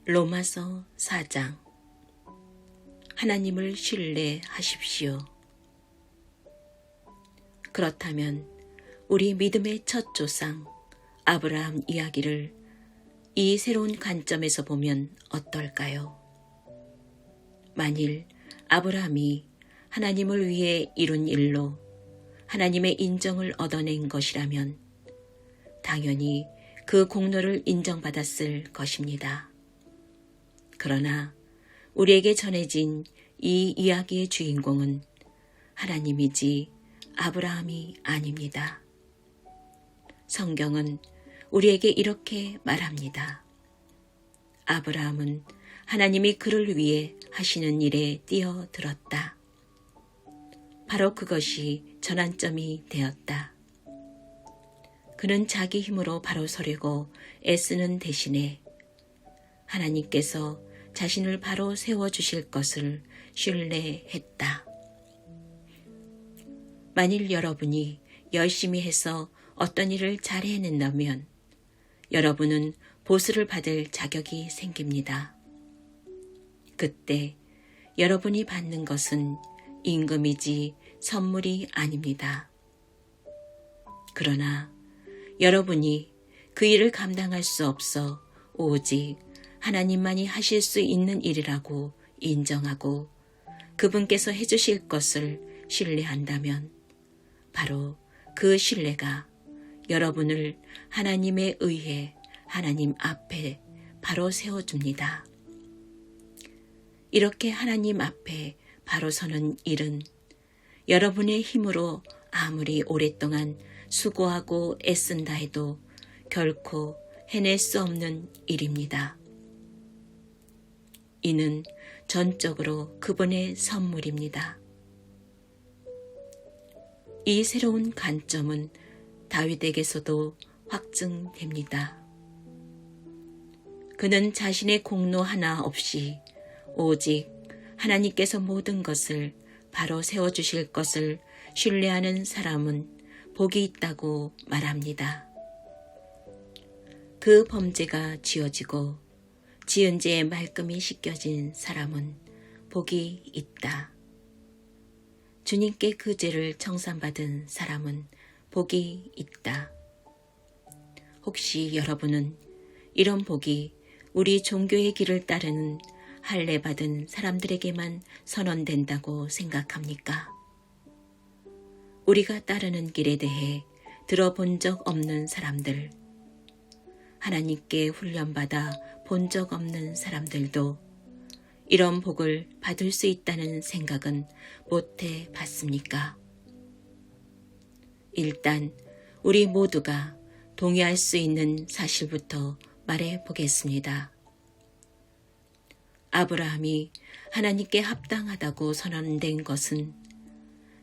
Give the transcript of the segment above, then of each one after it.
로마서 4장. 하나님을 신뢰하십시오. 그렇다면 우리 믿음의 첫 조상 아브라함 이야기를 이 새로운 관점에서 보면 어떨까요? 만일 아브라함이 하나님을 위해 이룬 일로 하나님의 인정을 얻어낸 것이라면 당연히 그 공로를 인정받았을 것입니다. 그러나 우리에게 전해진 이 이야기의 주인공은 하나님이지 아브라함이 아닙니다. 성경은 우리에게 이렇게 말합니다. 아브라함은 하나님이 그를 위해 하시는 일에 뛰어들었다. 바로 그것이 전환점이 되었다. 그는 자기 힘으로 바로 서려고 애쓰는 대신에 하나님께서 자신을 바로 세워주실 것을 신뢰했다. 만일 여러분이 열심히 해서 어떤 일을 잘 해낸다면 여러분은 보수를 받을 자격이 생깁니다. 그때 여러분이 받는 것은 임금이지 선물이 아닙니다. 그러나 여러분이 그 일을 감당할 수 없어 오직 하나님만이 하실 수 있는 일이라고 인정하고 그분께서 해주실 것을 신뢰한다면 바로 그 신뢰가 여러분을 하나님에 의해 하나님 앞에 바로 세워줍니다. 이렇게 하나님 앞에 바로 서는 일은 여러분의 힘으로 아무리 오랫동안 수고하고 애쓴다 해도 결코 해낼 수 없는 일입니다. 이는 전적으로 그분의 선물입니다. 이 새로운 관점은 다윗에게서도 확증됩니다. 그는 자신의 공로 하나 없이 오직 하나님께서 모든 것을 바로 세워주실 것을 신뢰하는 사람은 복이 있다고 말합니다. 그 범죄가 지어지고 지은 죄에 말끔히 씻겨진 사람은 복이 있다. 주님께 그 죄를 청산받은 사람은 복이 있다. 혹시 여러분은 이런 복이 우리 종교의 길을 따르는 할례 받은 사람들에게만 선언된다고 생각합니까? 우리가 따르는 길에 대해 들어본 적 없는 사람들, 하나님께 훈련받아 본 적 없는 사람들도 이런 복을 받을 수 있다는 생각은 못해 봤습니까? 일단 우리 모두가 동의할 수 있는 사실부터 말해 보겠습니다. 아브라함이 하나님께 합당하다고 선언된 것은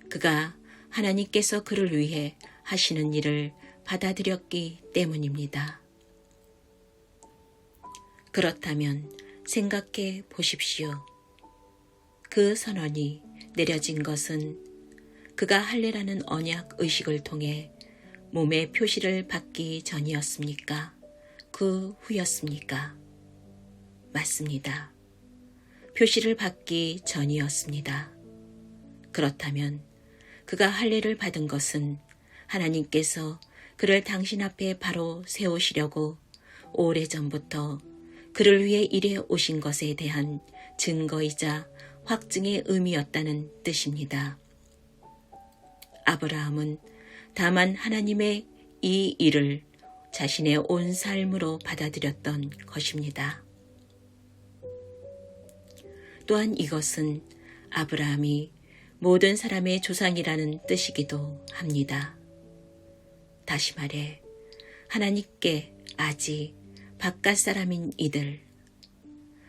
그가 하나님께서 그를 위해 하시는 일을 받아들였기 때문입니다. 그렇다면 생각해 보십시오. 그 선언이 내려진 것은 그가 할례라는 언약 의식을 통해 몸의 표시를 받기 전이었습니까? 그 후였습니까? 맞습니다. 표시를 받기 전이었습니다. 그렇다면 그가 할례를 받은 것은 하나님께서 그를 당신 앞에 바로 세우시려고 오래전부터 그를 위해 일해 오신 것에 대한 증거이자 확증의 의미였다는 뜻입니다. 아브라함은 다만 하나님의 이 일을 자신의 온 삶으로 받아들였던 것입니다. 또한 이것은 아브라함이 모든 사람의 조상이라는 뜻이기도 합니다. 다시 말해 하나님께 아직 바깥 사람인 이들,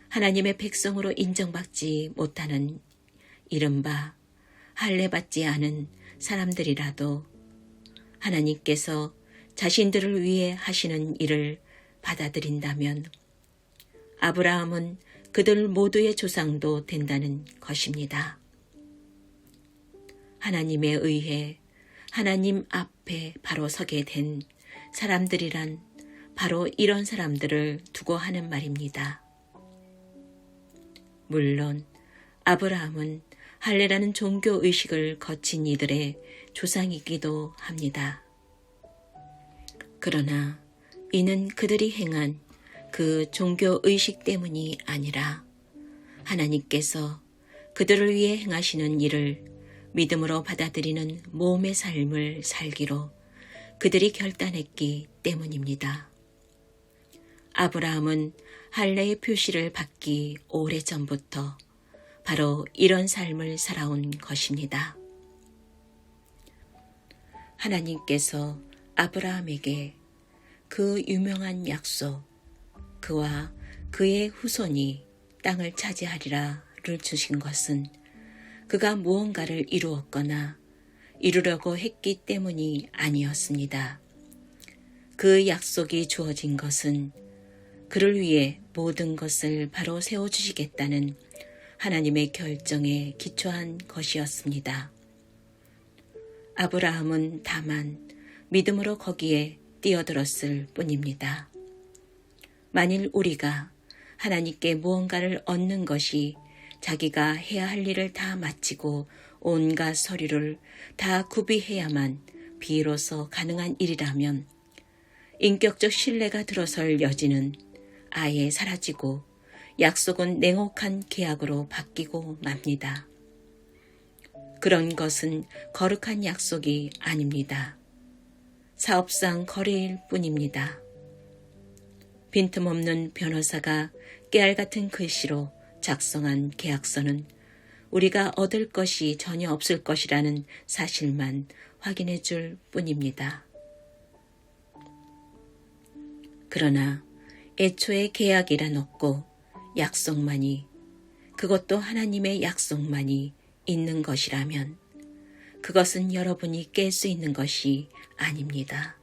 하나님의 백성으로 인정받지 못하는 이른바 할례받지 않은 사람들이라도 하나님께서 자신들을 위해 하시는 일을 받아들인다면 아브라함은 그들 모두의 조상도 된다는 것입니다. 하나님에 의해 하나님 앞에 바로 서게 된 사람들이란 바로 이런 사람들을 두고 하는 말입니다. 물론 아브라함은 할례라는 종교 의식을 거친 이들의 조상이기도 합니다. 그러나 이는 그들이 행한 그 종교 의식 때문이 아니라 하나님께서 그들을 위해 행하시는 일을 믿음으로 받아들이는 몸의 삶을 살기로 그들이 결단했기 때문입니다. 아브라함은 할례의 표시를 받기 오래전부터 바로 이런 삶을 살아온 것입니다. 하나님께서 아브라함에게 그 유명한 약속, 그와 그의 후손이 땅을 차지하리라를 주신 것은 그가 무언가를 이루었거나 이루려고 했기 때문이 아니었습니다. 그 약속이 주어진 것은 그를 위해 모든 것을 바로 세워주시겠다는 하나님의 결정에 기초한 것이었습니다. 아브라함은 다만 믿음으로 거기에 뛰어들었을 뿐입니다. 만일 우리가 하나님께 무언가를 얻는 것이 자기가 해야 할 일을 다 마치고 온갖 서류를 다 구비해야만 비로소 가능한 일이라면 인격적 신뢰가 들어설 여지는 아예 사라지고 약속은 냉혹한 계약으로 바뀌고 맙니다. 그런 것은 거룩한 약속이 아닙니다. 사업상 거래일 뿐입니다. 빈틈없는 변호사가 깨알 같은 글씨로 작성한 계약서는 우리가 얻을 것이 전혀 없을 것이라는 사실만 확인해 줄 뿐입니다. 그러나 애초에 계약이란 없고 약속만이, 그것도 하나님의 약속만이 있는 것이라면 그것은 여러분이 깰 수 있는 것이 아닙니다.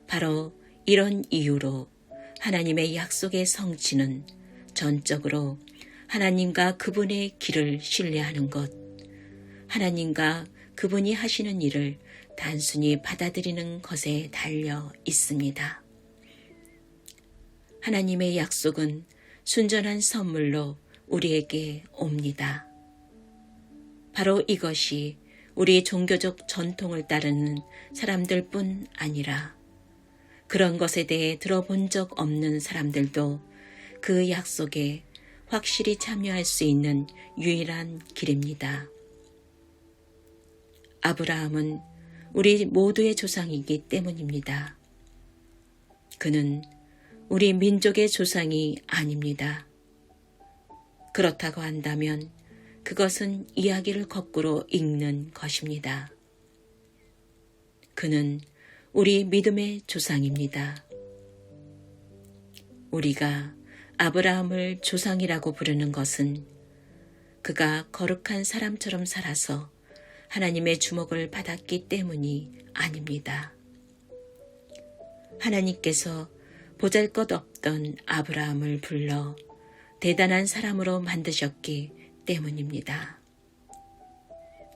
바로 이런 이유로 하나님의 약속의 성취는 전적으로 하나님과 그분의 길을 신뢰하는 것, 하나님과 그분이 하시는 일을 단순히 받아들이는 것에 달려 있습니다. 하나님의 약속은 순전한 선물로 우리에게 옵니다. 바로 이것이 우리 종교적 전통을 따르는 사람들뿐 아니라 그런 것에 대해 들어본 적 없는 사람들도 그 약속에 확실히 참여할 수 있는 유일한 길입니다. 아브라함은 우리 모두의 조상이기 때문입니다. 그는 우리 민족의 조상이 아닙니다. 그렇다고 한다면 그것은 이야기를 거꾸로 읽는 것입니다. 그는 우리 믿음의 조상입니다. 우리가 아브라함을 조상이라고 부르는 것은 그가 거룩한 사람처럼 살아서 하나님의 주목을 받았기 때문이 아닙니다. 하나님께서 보잘것없던 아브라함을 불러 대단한 사람으로 만드셨기 때문입니다.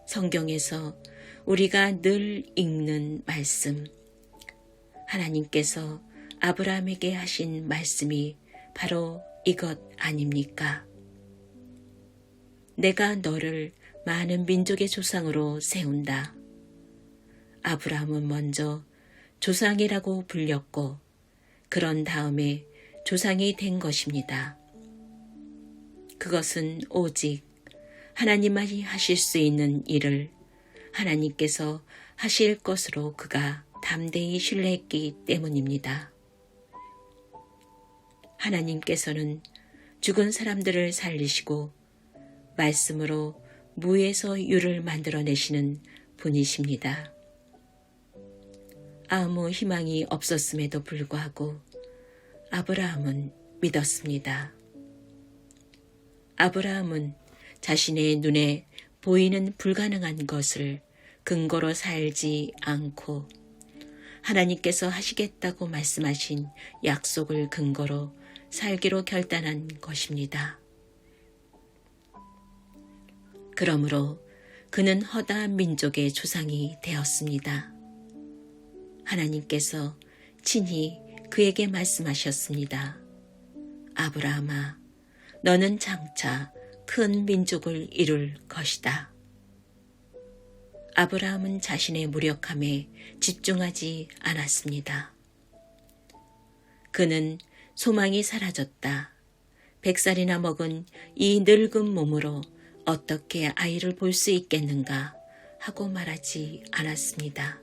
성경에서 우리가 늘 읽는 말씀, 하나님께서 아브라함에게 하신 말씀이 바로 이것 아닙니까? 내가 너를 많은 민족의 조상으로 세운다. 아브라함은 먼저 조상이라고 불렸고 그런 다음에 조상이 된 것입니다. 그것은 오직 하나님만이 하실 수 있는 일을 하나님께서 하실 것으로 그가 담대히 신뢰했기 때문입니다. 하나님께서는 죽은 사람들을 살리시고 말씀으로 무에서 유를 만들어내시는 분이십니다. 아무 희망이 없었음에도 불구하고 아브라함은 믿었습니다. 아브라함은 자신의 눈에 보이는 불가능한 것을 근거로 살지 않고 하나님께서 하시겠다고 말씀하신 약속을 근거로 살기로 결단한 것입니다. 그러므로 그는 허다한 민족의 조상이 되었습니다. 하나님께서 친히 그에게 말씀하셨습니다. 아브라함아, 너는 장차 큰 민족을 이룰 것이다. 아브라함은 자신의 무력함에 집중하지 않았습니다. 그는 소망이 사라졌다. 100살이나 먹은 이 늙은 몸으로 어떻게 아이를 볼 수 있겠는가 하고 말하지 않았습니다.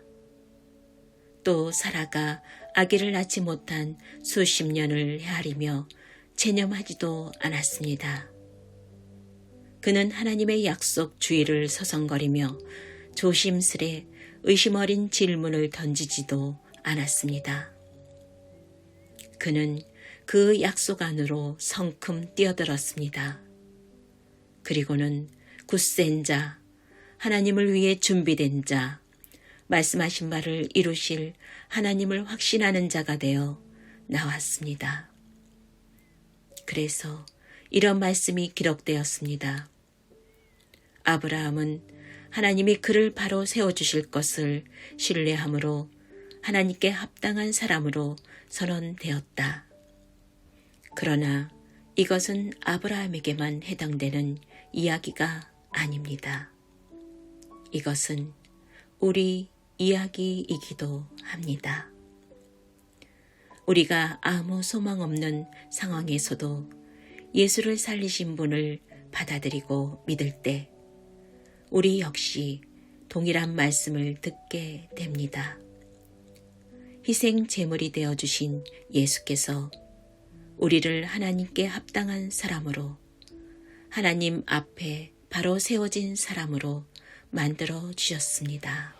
또 사라가 아기를 낳지 못한 수십 년을 헤아리며 체념하지도 않았습니다. 그는 하나님의 약속 주의를 서성거리며 조심스레 의심 어린 질문을 던지지도 않았습니다. 그는 그 약속 안으로 성큼 뛰어들었습니다. 그리고는 굳센 자, 하나님을 위해 준비된 자, 말씀하신 바를 이루실 하나님을 확신하는 자가 되어 나왔습니다. 그래서 이런 말씀이 기록되었습니다. 아브라함은 하나님이 그를 바로 세워주실 것을 신뢰함으로 하나님께 합당한 사람으로 선언되었다. 그러나 이것은 아브라함에게만 해당되는 이야기가 아닙니다. 이것은 우리 이야기이기도 합니다. 우리가 아무 소망 없는 상황에서도 예수를 살리신 분을 받아들이고 믿을 때 우리 역시 동일한 말씀을 듣게 됩니다. 희생 제물이 되어주신 예수께서 우리를 하나님께 합당한 사람으로 하나님 앞에 바로 세워진 사람으로 만들어 주셨습니다.